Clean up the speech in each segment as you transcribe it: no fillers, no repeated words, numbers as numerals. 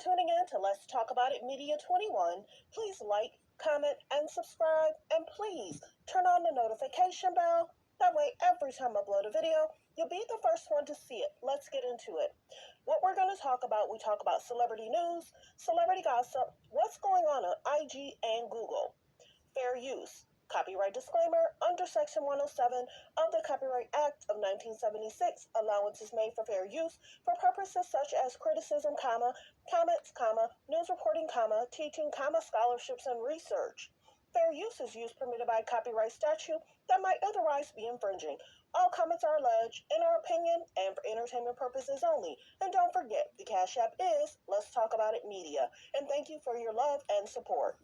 tuning in to Let's Talk About It Media 21. Please like, comment, and subscribe. And please turn on the notification bell. That way, every time I upload a video, you'll be the first one to see it. Let's get into it. What we're going to talk about, we talk about celebrity news, celebrity gossip, what's going on IG and Google, fair use, copyright disclaimer, under Section 107 of the Copyright Act of 1976, allowance is made for fair use for purposes such as criticism, comments, news reporting, teaching, scholarships, and research. Fair use is use permitted by copyright statute that might otherwise be infringing. All comments are alleged in our opinion and for entertainment purposes only. And don't forget, the Cash App is Let's Talk About It Media. And thank you for your love and support.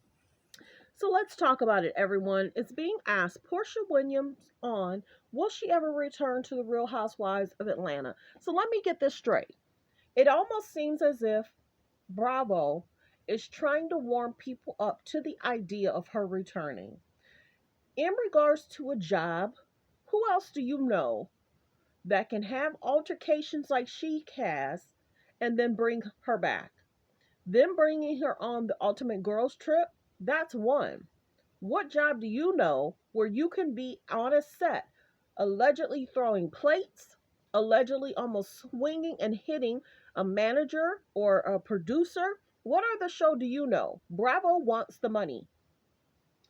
So let's talk about it, everyone. It's being asked, Porsha Williams on, will she ever return to the Real Housewives of Atlanta? So let me get this straight. It almost seems as if Bravo is trying to warm people up to the idea of her returning. In regards to a job, who else do you know that can have altercations like she has and then bring her back? Them bringing her on the Ultimate Girls Trip, that's one. What job do you know where you can be on a set allegedly throwing plates, allegedly almost swinging and hitting a manager or a producer? What other show do you know? Bravo wants the money.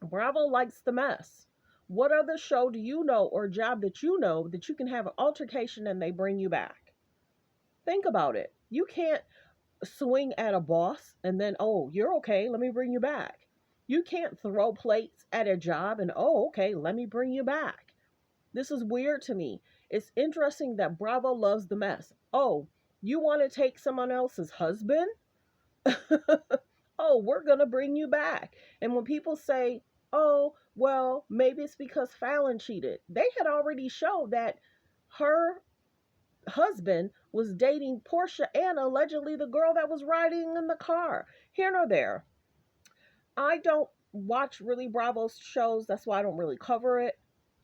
Bravo likes the mess. What other show do you know or job that you know that you can have an altercation and they bring you back? Think about it. You can't swing at a boss and then, oh, you're okay, let me bring you back. You can't throw plates at a job and, oh, okay, let me bring you back. This is weird to me. It's interesting that Bravo loves the mess. Oh, you want to take someone else's husband? Oh, we're going to bring you back. And when people say, oh, well, maybe it's because Fallon cheated, they had already showed that her husband was dating Porsha and allegedly the girl that was riding in the car. Here nor there. I don't watch really Bravo's shows. That's why I don't really cover it.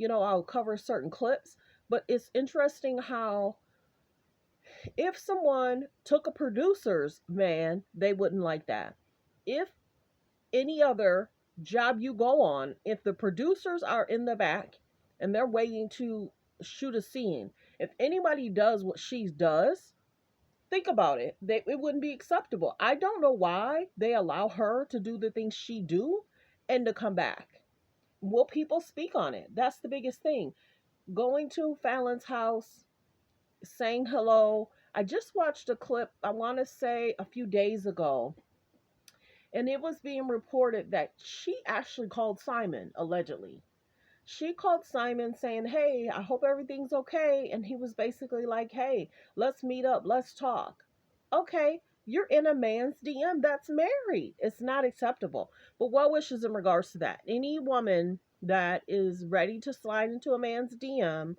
I'll cover certain clips. But it's interesting how if someone took a producer's man, they wouldn't like that. If any other job you go on, if the producers are in the back and they're waiting to shoot a scene, if anybody does what she does, think about it. It wouldn't be acceptable. I don't know why they allow her to do the things she do and to come back. Will people speak on it? That's the biggest thing. Going to Fallon's house, saying hello. I just watched a clip, I want to say a few days ago, and it was being reported that she actually called Simon, allegedly. She called Simon saying, hey, I hope everything's okay. And he was basically like, hey, let's meet up, let's talk. Okay, you're in a man's DM that's married. It's not acceptable. But what wishes in regards to that? Any woman that is ready to slide into a man's DM,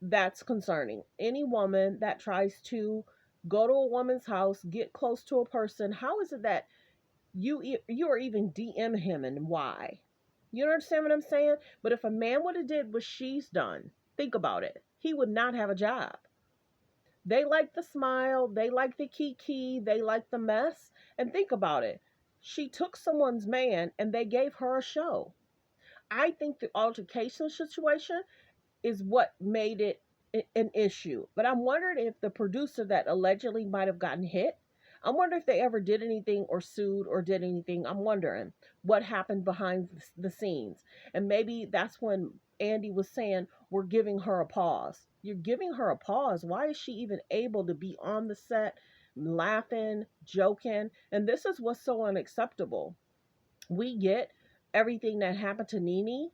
that's concerning. Any woman that tries to go to a woman's house, get close to a person, how is it that you are even DM him and why? You understand what I'm saying? But if a man would have did what she's done, think about it. He would not have a job. They like the smile, they like the kiki, they like the mess. And think about it. She took someone's man and they gave her a show. I think the altercation situation is what made it an issue. But I'm wondering if the producer that allegedly might have gotten hit, I'm wondering if they ever did anything or sued or did anything. I'm wondering what happened behind the scenes. And maybe that's when Andy was saying, we're giving her a pause. You're giving her a pause. Why is she even able to be on the set, laughing, joking? And this is what's so unacceptable. We get everything that happened to Nene.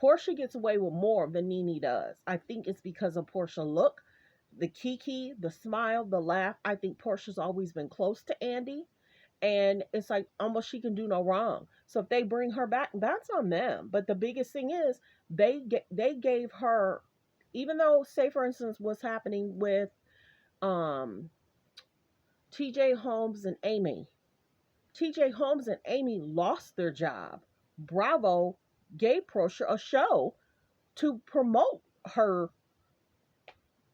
Porsha gets away with more than Nene does. I think it's because of Porsha look, the kiki, the smile, the laugh. I think Porsha's always been close to Andy, and it's like almost she can do no wrong. So if they bring her back, that's on them. But the biggest thing is they gave her, even though, say for instance, what's happening with um TJ Holmes and Amy. TJ Holmes and Amy lost their job. Bravo gave Porsha a show to promote her,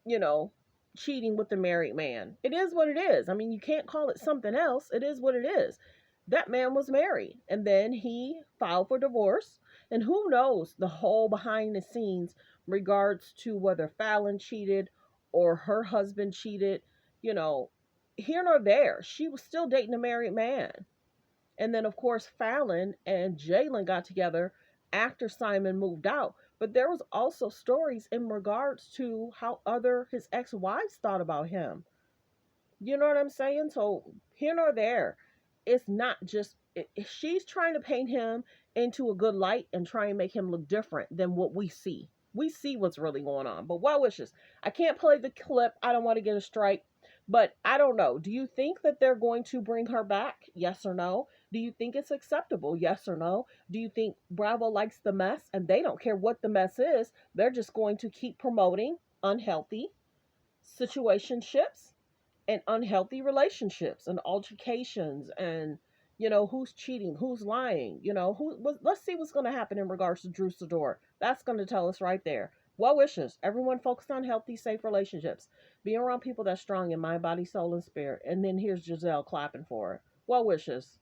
you know, cheating with the married man. It is what it is. I mean, you can't call it something else. It is what it is. That man was married and then he filed for divorce. And who knows the whole behind the scenes regards to whether Fallon cheated or her husband cheated, you know, here nor there. She was still dating a married man. And then of course Fallon and Jalen got together after Simon moved out. But there was also stories in regards to how other his ex-wives thought about him. You know what I'm saying? So here nor there, it's not just she's trying to paint him into a good light and try and make him look different than what we see. We see what's really going on. But well wishes. I can't play the clip. I don't want to get a strike. But I don't know. Do you think that they're going to bring her back? Yes or no? Do you think it's acceptable? Yes or no? Do you think Bravo likes the mess and they don't care what the mess is? They're just going to keep promoting unhealthy situationships and unhealthy relationships and altercations and who's cheating, who's lying, let's see what's going to happen in regards to Drew Sidor. That's going to tell us right there. Well wishes. Everyone focused on healthy, safe relationships. Being around people that's strong in mind, body, soul, and spirit. And then here's Gizelle clapping for it. Well wishes.